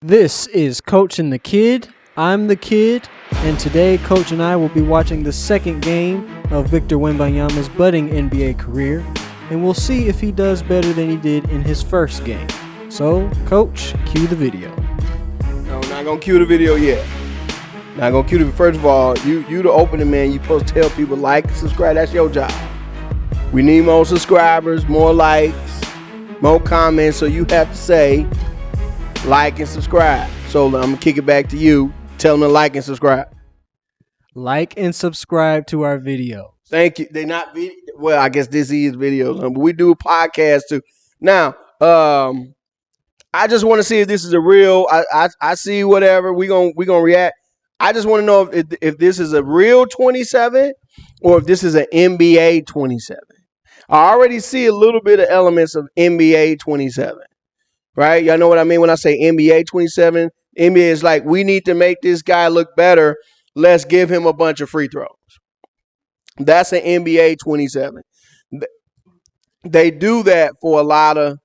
This is Coach and the Kid. I'm the Kid, and today Coach and I will be watching the second game of Victor Wembanyama's budding NBA career, and we'll see if he does better than he did in his first game. So, Coach, cue the video. No, not gonna cue the video yet. Not gonna cue the. First of all, you the opening man. You supposed to tell people like, subscribe. That's your job. We need more subscribers, more likes, more comments. So you have to say like and subscribe. So I'm gonna kick it back to you. Tell them to like and subscribe. Like and subscribe to our video. Thank you. They not video. Well, I guess this is videos, but we do a podcast too. Now, I just want to see if this is a real. I see whatever we gonna react. I just want to know if this is a real 27 or if this is an NBA 27. I already see a little bit of elements of NBA 27, right? Y'all know what I mean when I say NBA 27. NBA is like, we need to make this guy look better. Let's give him a bunch of free throws. That's an NBA 27. They do that for a lot of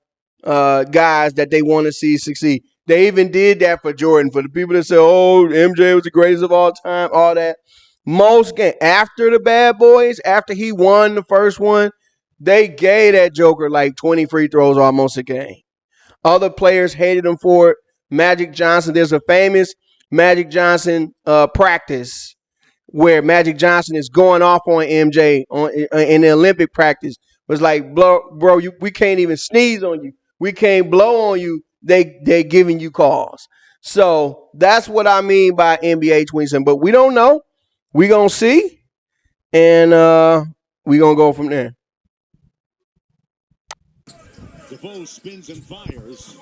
guys that they want to see succeed. They even did that for Jordan. For the people that say, oh, MJ was the greatest of all time, all that. Most games, after the Bad Boys, after he won the first one, they gave that Joker like 20 free throws almost a game. Other players hated him for it. Magic Johnson, there's a famous Magic Johnson practice where Magic Johnson is going off on MJ in the Olympic practice. It was like, bro, we can't even sneeze on you. We can't blow on you. They giving you calls. So that's what I mean by NBA 27. But we don't know. We gonna see, and we gonna go from there. DeVoe spins and fires,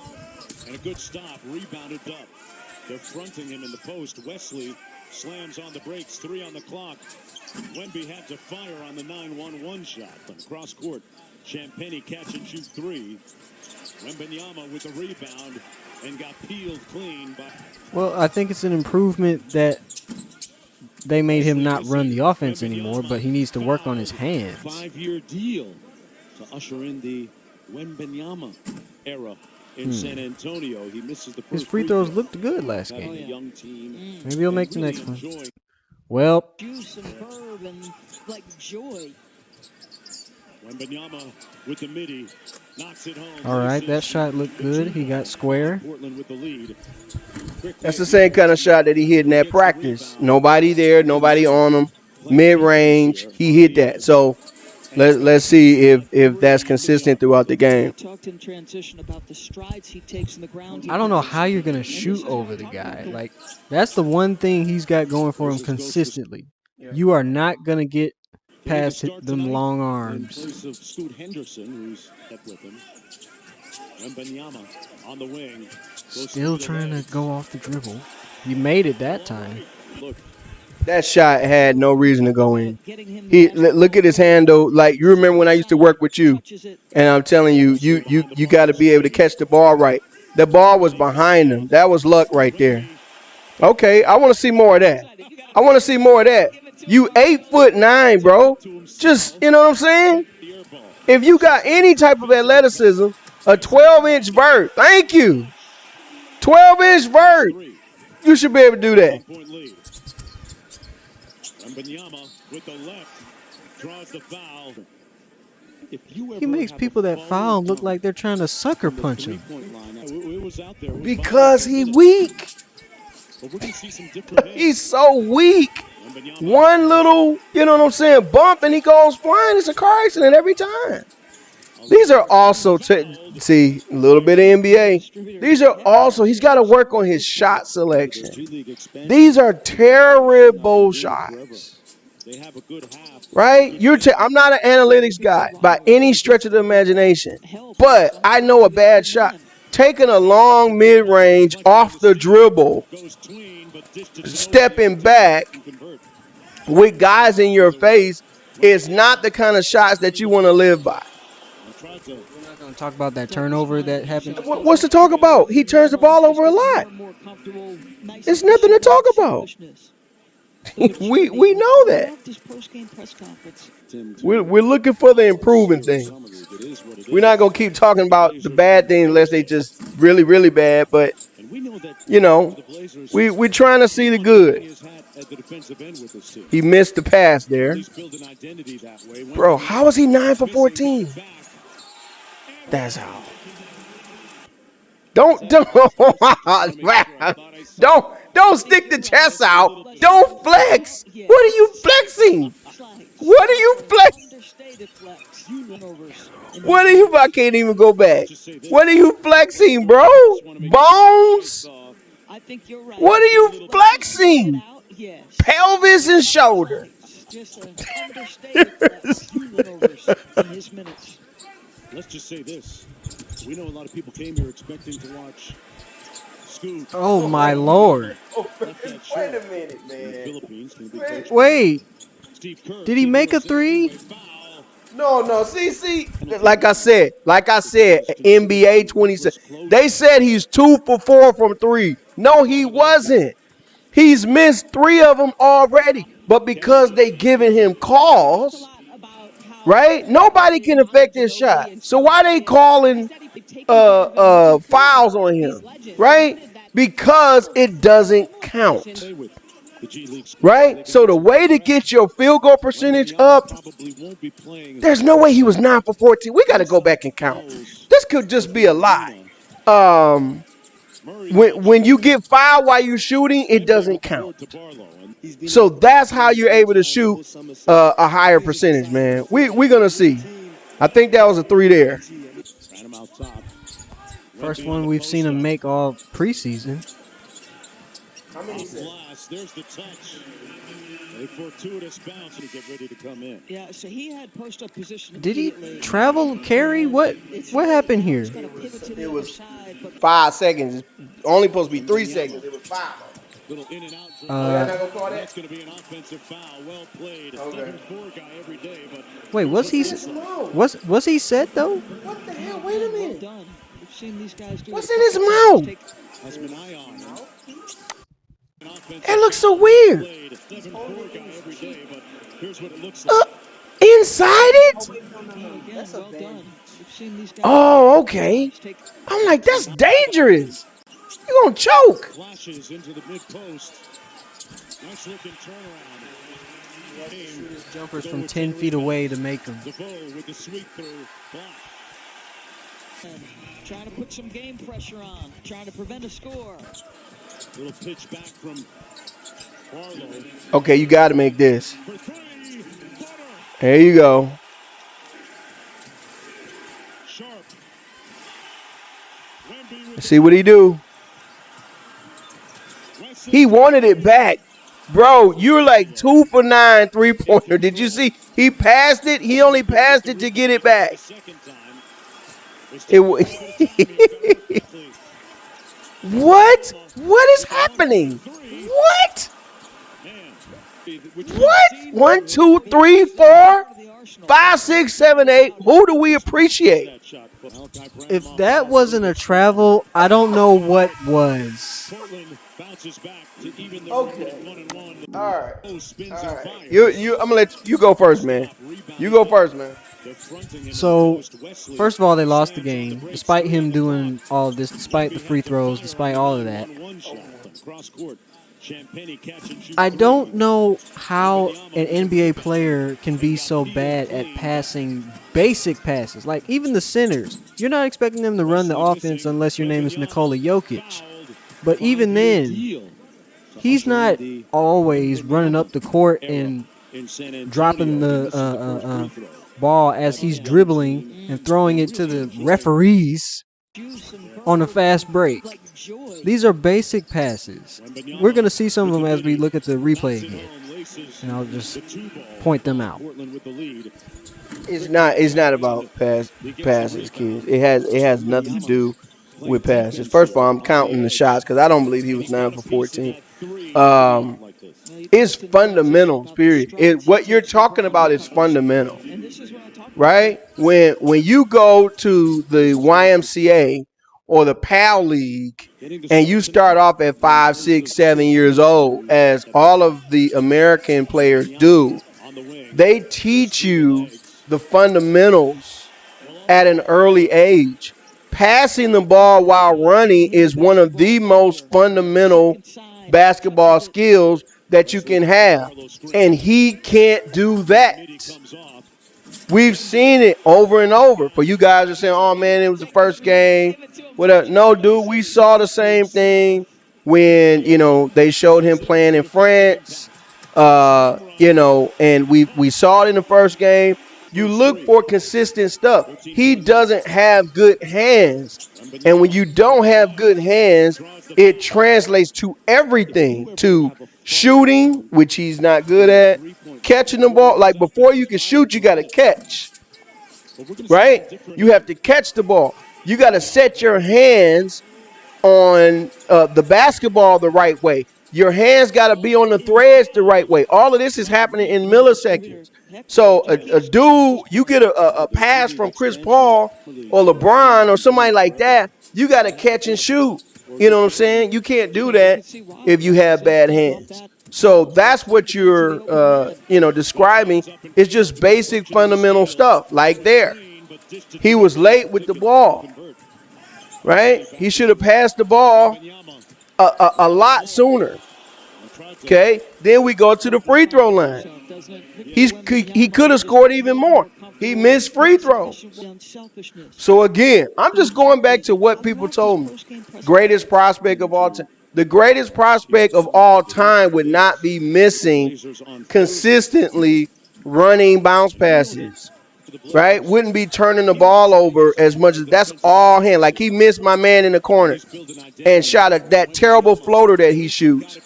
and a good stop. Rebounded up. They're fronting him in the post. Wesley slams on the brakes. 3 on the clock. Wemby had to fire on the 9-1-1 shot from cross court. Champagnie catch and shoot 3. Wembanyama with the rebound and got peeled clean by. Well, I think it's an improvement that they made him not run the offense anymore, but he needs to work on his hands. 5-year deal to usher in the Wembanyama era in San Antonio. He misses the first. His free throws looked good last game. Maybe he'll make the next one. Well, Superb and like joy. Wembanyama with the midi knocks it home. All right, that shot looked good. He got square. Portland with the lead. That's the same kind of shot that he hit in that practice. Nobody there, nobody on him. Mid-range, he hit that. So let's see if that's consistent throughout the game. Talked in transition about the strides he takes in the ground. I don't know how you're going to shoot over the guy. Like, that's the one thing he's got going for him consistently. You are not going to get past them long arms. In place of Scoot Henderson, who's up with him. Wembanyama on the wing. Still trying to go off the dribble. You made it that time. Look, That shot had no reason to go in. Look at his handle. Like, you remember when I used to work with you, and I'm telling you, you got to be able to catch the ball right. The ball was behind him. That was luck right there. Okay, I want to see more of that. I want to see more of that. You 8'9", bro. Just, you know what I'm saying? If you got any type of athleticism, a 12-inch vert. Thank you. 12-inch vert. You should be able to do that. point lead. Wembanyama with the left draws the foul. He makes people that foul look like they're trying to sucker punch him. It was out there. Because he weak. But we're gonna see some different He's so weak. One little, you know what I'm saying, bump and he goes flying. It's a car accident every time. These are also, see, a little bit of NBA. These are also, he's got to work on his shot selection. These are terrible shots. They have a good half. Right? I'm not an analytics guy by any stretch of the imagination, but I know a bad shot. Taking a long mid-range off the dribble, stepping back with guys in your face is not the kind of shots that you want to live by. We're not going to talk about that turnover that happened. What's to talk about? He turns the ball over a lot. It's nothing to talk about. we know that. We're looking for the improving things. We're not going to keep talking about the bad things unless they just really, really bad. But You know, we're trying to see the good. He missed the pass there. Bro, how is he 9 for 14? That's how. Don't stick the chest out. Don't flex. What are you flexing? What are you flexing? What are you? I can't even go back. What are you flexing, bro? Bones? What are you flexing? Pelvis and shoulder. Let's just say this. We know a lot of people came here expecting to watch Scoot. Oh my Lord! Wait a minute, man. Wait, did he make a three? No. See. Like I said, NBA 27. They said he's 2 for 4 from 3. No, he wasn't. He's missed 3 of them already. But because they giving him calls, right? Nobody can affect his shot. So why they calling fouls on him, right? Because it doesn't count. Right? So the way to get your field goal percentage up, there's no way he was 9 for 14. We got to go back and count. This could just be a lie. When you get fouled while you're shooting, it doesn't count. So that's how you're able to shoot a higher percentage, man. We're going to see. I think that was a 3 there. First one we've seen him make all preseason. How many There's the touch. A fortuitous bounce to get ready to come in. Yeah, so he had post-up position. Did he travel carry? What happened here? It was 5 seconds. It's only supposed to be 3 seconds. It was 5. Little in and out. That's going to be an offensive foul. Well played. Okay. Guy every day, but wait, was he set though? What the hell? Wait a minute. We've seen these guys do What's in his mouth? It looks so weird. Inside it? Oh, okay. I'm like, that's dangerous. You're going to choke. Flashes into the mid-post. Nice looking turnaround. Jumpers from 10 feet away to make them. With the sweep through block. Trying to put some game pressure on. Trying to prevent a score. Little pitch back from Barlow. Okay, you got to make this. There you go. Sharp. Let's see what he do. He wanted it back. Bro, you're like 2 for 9 3-pointer. Did you see? He passed it. He only passed it to get it back. What? What is happening? What? What? 1, 2, 3, 4, 5, 6, 7, 8. Who do we appreciate? If that wasn't a travel, I don't know what was. Okay. All right. I'm gonna let you go first, man. You go first, man. So, first of all, they lost the game, despite him doing all of this, despite the free throws, despite all of that. I don't know how an NBA player can be so bad at passing basic passes. Like, even the centers, you're not expecting them to run the offense unless your name is Nikola Jokic. But even then, he's not always running up the court and dropping the ball as he's dribbling and throwing it to the referees on a fast break. These are basic passes. We're going to see some of them as we look at the replay again, and I'll just point them out. It's not about passes, kids. It has nothing to do with passes. First of all, I'm counting the shots because I don't believe he was 9 for 14. It's fundamentals, period. What you're talking about is fundamental, right? When you go to the YMCA or the PAL League and you start off at 5, 6, 7 years old, as all of the American players do, they teach you the fundamentals at an early age. passing the ball while running is one of the most fundamental basketball skills that you can have. And he can't do that. We've seen it over and over. For you guys are saying, oh, man, it was the first game. Whatever. No, dude, we saw the same thing when, they showed him playing in France, and we saw it in the first game. You look for consistent stuff. He doesn't have good hands. And when you don't have good hands, it translates to everything, to shooting, which he's not good at, catching the ball. Like before you can shoot, you got to catch, right? You have to catch the ball. You got to set your hands on the basketball the right way. Your hands got to be on the threads the right way. All of this is happening in milliseconds. So a dude, you get a pass from Chris Paul or LeBron or somebody like that, you got to catch and shoot. You know what I'm saying? You can't do that if you have bad hands. So that's what you're, describing. It's just basic fundamental stuff like there. He was late with the ball, right? He should have passed the ball a lot sooner. Okay, then we go to the free throw line. He could have scored even more. He missed free throws. So again, I'm just going back to what people told me. Greatest prospect of all time. The greatest prospect of all time would not be missing consistently running bounce passes, right? Wouldn't be turning the ball over as much as that's all him. Like he missed my man in the corner and shot that terrible floater that he shoots.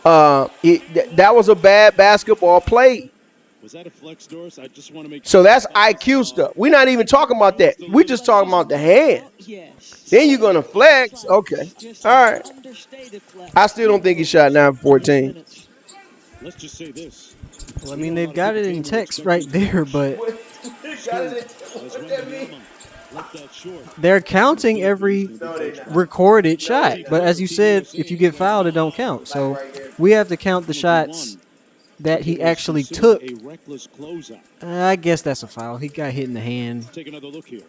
That was a bad basketball play. Was that a flex doors? I just want to make So that's IQ stuff. We're not even talking about that. We're just talking about the hands. Then you're going to flex. Okay. All right. I still don't think he shot 9 for 14. Let's just say this. Well, I mean, they've got it in text right there, but they're counting every recorded shot. But as you said, if you get fouled, it don't count. So we have to count the shots that he actually took. I guess that's a foul. He got hit in the hand. Take another look here.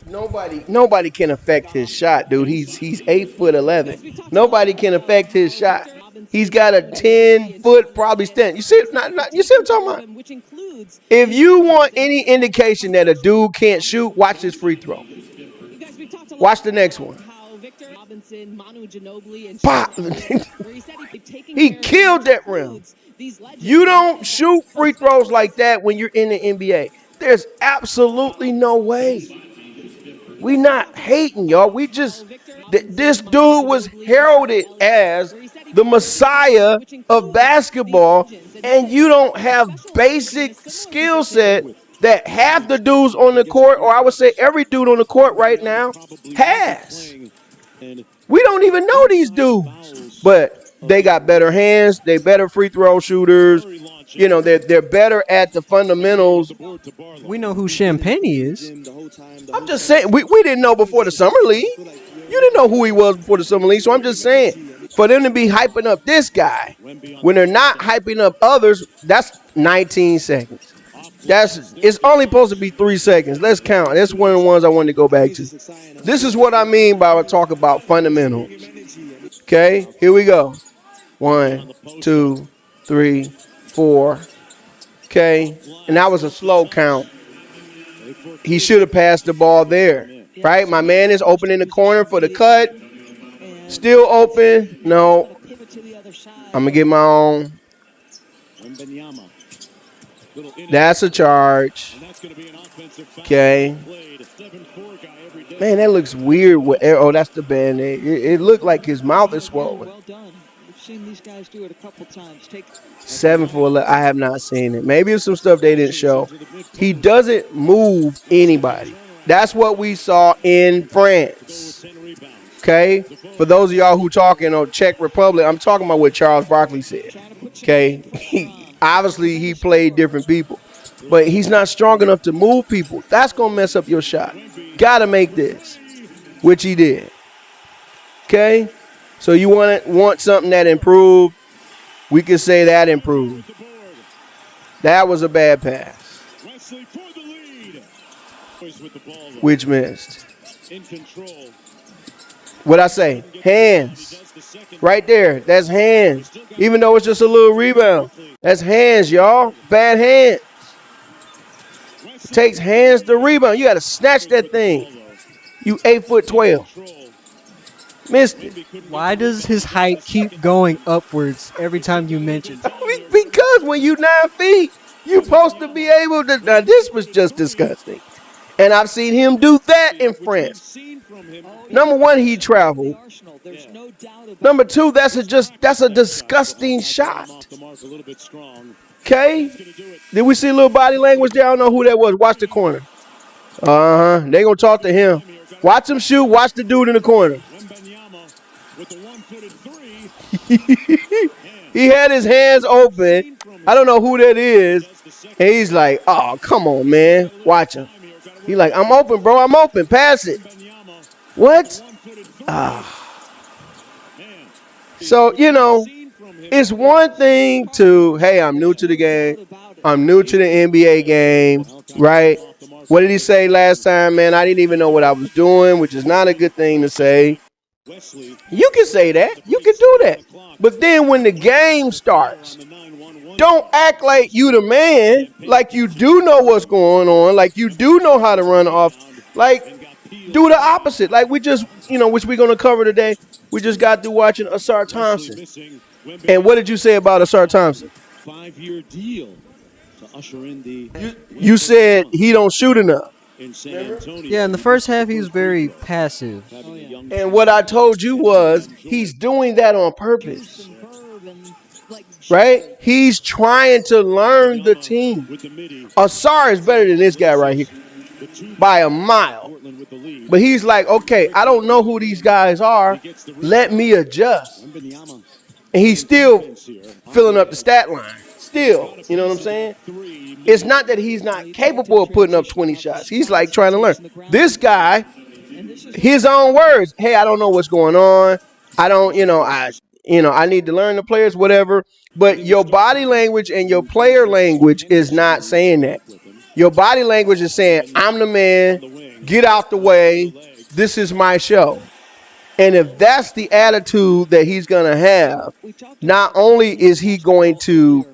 Nobody can affect his shot, dude. He's 8'11". Nobody can affect his shot. He's got a 10-foot probably stand. You see what I'm talking about? If you want any indication that a dude can't shoot, watch this free throw. Watch the next one. Pop. He killed that rim. You don't shoot free throws like that when you're in the NBA. There's absolutely no way. We not hating, y'all. We just this dude was heralded as the Messiah of basketball, and you don't have basic skill set that half the dudes on the court, or I would say every dude on the court right now, has. We don't even know these dudes, but they got better hands. They better free throw shooters. You know, they're better at the fundamentals. We know who Champagne is. I'm just saying, we didn't know before the Summer League. You didn't know who he was before the Summer League. So I'm just saying, for them to be hyping up this guy when they're not hyping up others, that's 19 seconds. It's only supposed to be 3 seconds. Let's count. That's one of the ones I wanted to go back to. This is what I mean by talk about fundamentals. Okay, here we go. 1, 2, 3, 4. Okay, and that was a slow count. He should have passed the ball there, right? My man is open in the corner for the cut. Still open. No. I'm going to get my own. That's a charge. Okay. Man, that looks weird. Oh, that's the Band-Aid. It looked like his mouth is swollen. Seen these guys do it a couple times. 7 for 11. I have not seen it. Maybe it's some stuff they didn't show. He doesn't move anybody. That's what we saw in France. Okay? For those of y'all who talking on Czech Republic, I'm talking about what Charles Barkley said. Okay? Obviously, he played different people. But he's not strong enough to move people. That's going to mess up your shot. Got to make this, which he did. Okay? So you want something that improved, we could say that improved. That was a bad pass, which missed. in control. What I say? Hands. Right there. That's hands. Even though it's just a little rebound. That's hands, y'all. Bad hands. Takes hands to rebound. You got to snatch that thing. You 8'12". Missed it. Why does his height keep going upwards every time you mention it? Because when you 9 feet, you're supposed to be able to. Now, this was just disgusting. And I've seen him do that in France. Number one, he traveled. Number two, that's a disgusting shot. Okay? Did we see a little body language there? I don't know who that was. Watch the corner. They gonna talk to him. Watch him shoot. Watch the dude in the corner. He had his hands open. I don't know who that is. And he's like, oh, come on, man. Watch him. He's like, I'm open, bro. I'm open. Pass it. What? So, it's one thing to, hey, I'm new to the game. I'm new to the NBA game, right? What did he say last time, man? I didn't even know what I was doing, which is not a good thing to say. You can say that. You can do that. But then when the game starts, don't act like you the man, like you do know what's going on, like you do know how to run off. Like, do the opposite. Like we just, which we're going to cover today. We just got through watching Asar Thompson. And what did you say about Asar Thompson? 5-year deal to usher in the. You said he don't shoot enough. Yeah, in the first half, he was very passive. And what I told you was he's doing that on purpose. Right? He's trying to learn the team. Asar is better than this guy right here by a mile. But he's like, okay, I don't know who these guys are. Let me adjust. And he's still filling up the stat line. Still, you know what I'm saying? It's not that he's not capable of putting up 20 shots. He's like trying to learn. This guy, his own words, hey, I don't know what's going on. I don't, I need to learn the players, whatever. But your body language and your player language is not saying that. Your body language is saying, I'm the man, get out the way, this is my show. And if that's the attitude that he's going to have, not only is he going to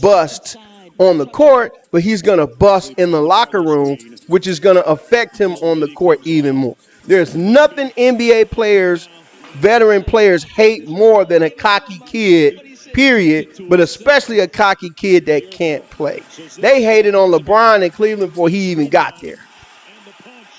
bust on the court, but he's going to bust in the locker room, which is going to affect him on the court even more. There's nothing NBA players, veteran players, hate more than a cocky kid, period, but especially a cocky kid that can't play. They hated on LeBron in Cleveland before he even got there.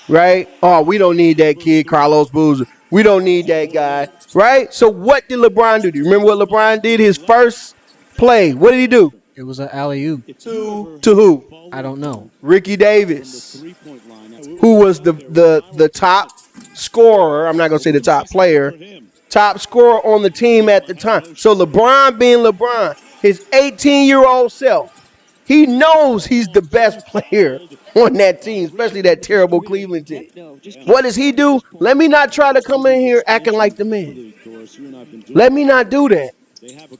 Right? Oh, we don't need that kid, Carlos Boozer. We don't need that guy. Right? So what did LeBron do? Do you remember what LeBron did his first play? What did he do? It was an alley-oop. To who? I don't know. Ricky Davis, who was the top scorer. I'm not going to say the top player. Top scorer on the team at the time. So LeBron being LeBron, his 18-year-old self, he knows he's the best player on that team, especially that terrible Cleveland team. What does he do? Let me not try to come in here acting like the man. Let me not do that.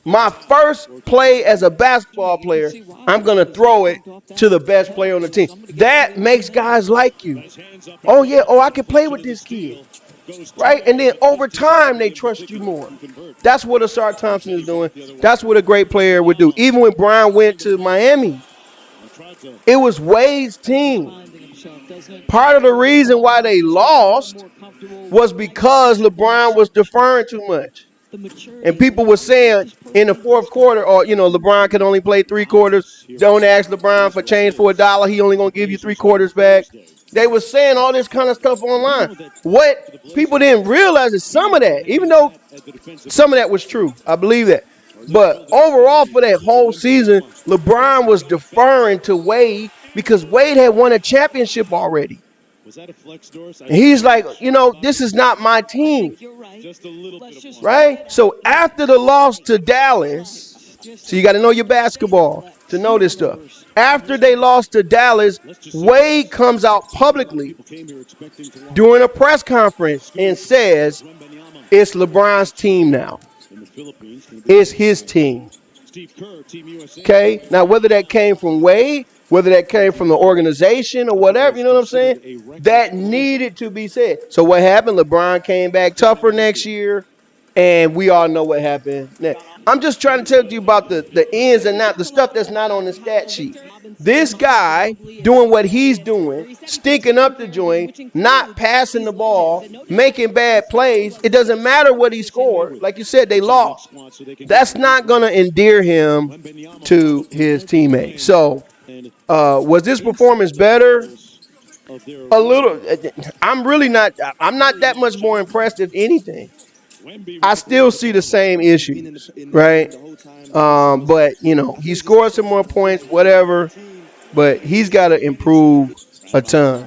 My first play as a basketball player, I'm going to throw it to the best player on the team. That makes guys like you. Oh, yeah. Oh, I can play with this kid. Right? And then over time, they trust you more. That's what Asar Thompson is doing. That's what a great player would do. Even when Brian went to Miami, it was Wade's team. Part of the reason why they lost was because LeBron was deferring too much. And people were saying in the fourth quarter, or, LeBron could only play 3 quarters. Don't ask LeBron for change for $1. He only going to give you 3 quarters back. They were saying all this kind of stuff online. What people didn't realize is some of that, even though some of that was true. I believe that. But overall for that whole season, LeBron was deferring to Wade because Wade had won a championship already. And he's like, this is not my team. Right? So after the loss to Dallas, so you got to know your basketball to know this stuff. After they lost to Dallas, Wade comes out publicly during a press conference and says, it's LeBron's team now. It's his team. Okay? Now, whether that came from Wade whether that came from the organization or whatever, you know what I'm saying? That needed to be said. So what happened? LeBron came back tougher next year, and we all know what happened next. I'm just trying to tell you about the ins and outs, the stuff that's not on the stat sheet. This guy doing what he's doing, stinking up the joint, not passing the ball, making bad plays. It doesn't matter what he scored. Like you said, they lost. That's not going to endear him to his teammates. So, was this performance better? A little. I'm not that much more impressed, if anything. I still see the same issues, right? But, he scored some more points, whatever. But he's got to improve a ton.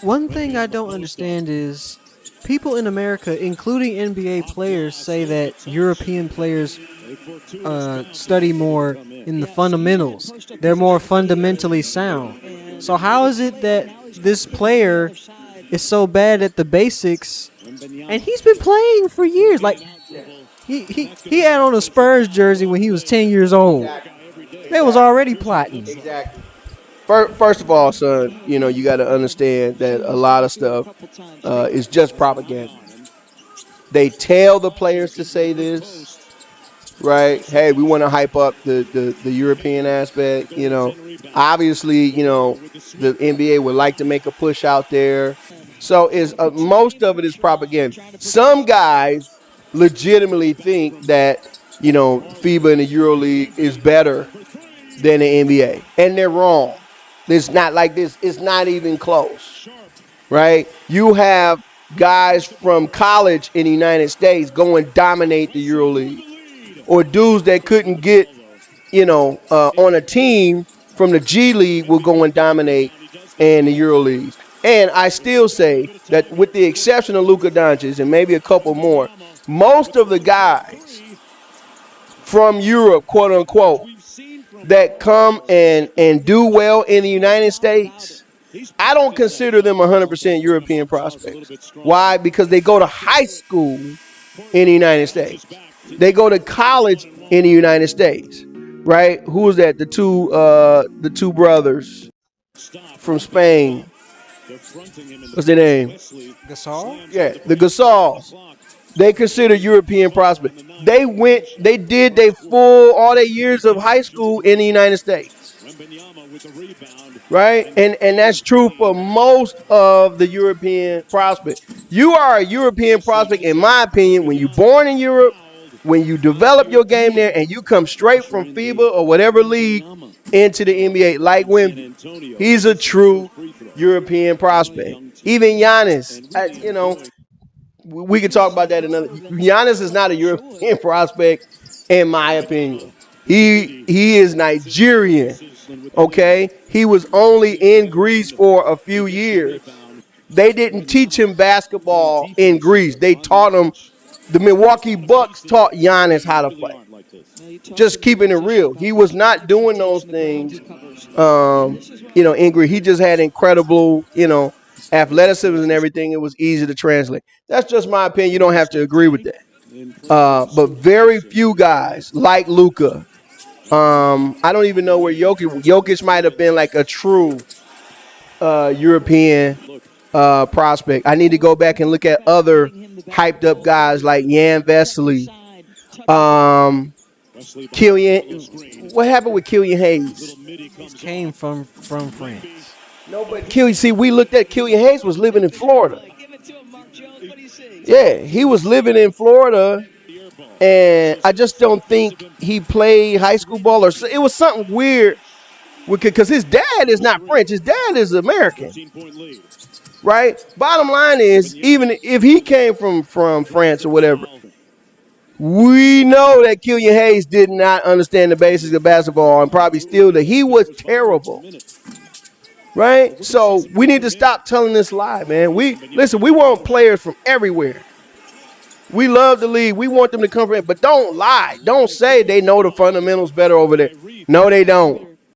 One thing I don't understand is people in America, including NBA players, say that European players study more in the fundamentals. They're more fundamentally sound. So how is it that this player is so bad at the basics, and he's been playing for years? Like he had on a Spurs jersey when he was 10 years old. They was already plotting. Exactly. First of all, son, you got to understand that a lot of stuff is just propaganda. They tell the players to say this, right? Hey, we want to hype up the European aspect. Obviously, the NBA would like to make a push out there. So most of it is propaganda. Some guys legitimately think that FIBA and the EuroLeague is better than the NBA, and they're wrong. It's not like this. It's not even close, right? You have guys from college in the United States go and dominate the EuroLeague, or dudes that couldn't get, on a team from the G League will go and dominate in the EuroLeague. And I still say that with the exception of Luka Doncic and maybe a couple more, most of the guys from Europe, quote unquote, that come and do well in the United States, I don't consider them 100% European prospects. Why? Because they go to high school in the United States. They go to college in the United States, right? Who was that? The two brothers from Spain. What's their name? Gasol? Yeah, the Gasols. They consider European prospects. They did all their years of high school in the United States. Right? And that's true for most of the European prospects. You are a European prospect, in my opinion, when you're born in Europe, when you develop your game there, and you come straight from FIBA or whatever league into the NBA, like Wemby. He's a true European prospect. Even Giannis, we could talk about that another. Giannis is not a European prospect, in my opinion. He is Nigerian. Okay, he was only in Greece for a few years. They didn't teach him basketball in Greece. They taught him. The Milwaukee Bucks taught Giannis how to play. Just keeping it real. He was not doing those things, in Greece. He just had incredible, athleticism and everything. It was easy to translate. That's just my opinion. You don't have to agree with that. But very few guys like Luka. I don't even know where Jokic might have been like a true European prospect. I need to go back and look at other hyped up guys like Jan Vesely. Killian. What happened with Killian Hayes? He came from France. No, but we looked at Killian Hayes was living in Florida. Yeah, he was living in Florida, and I just don't think he played high school ball, or it was something weird because his dad is not French. His dad is American, right? Bottom line is, even if he came from France or whatever, we know that Killian Hayes did not understand the basics of basketball and probably still he was terrible. Right? So we need to stop telling this lie, man. We want players from everywhere. We love the league. We want them to come from it, but don't lie. Don't say they know the fundamentals better over there. No, they don't.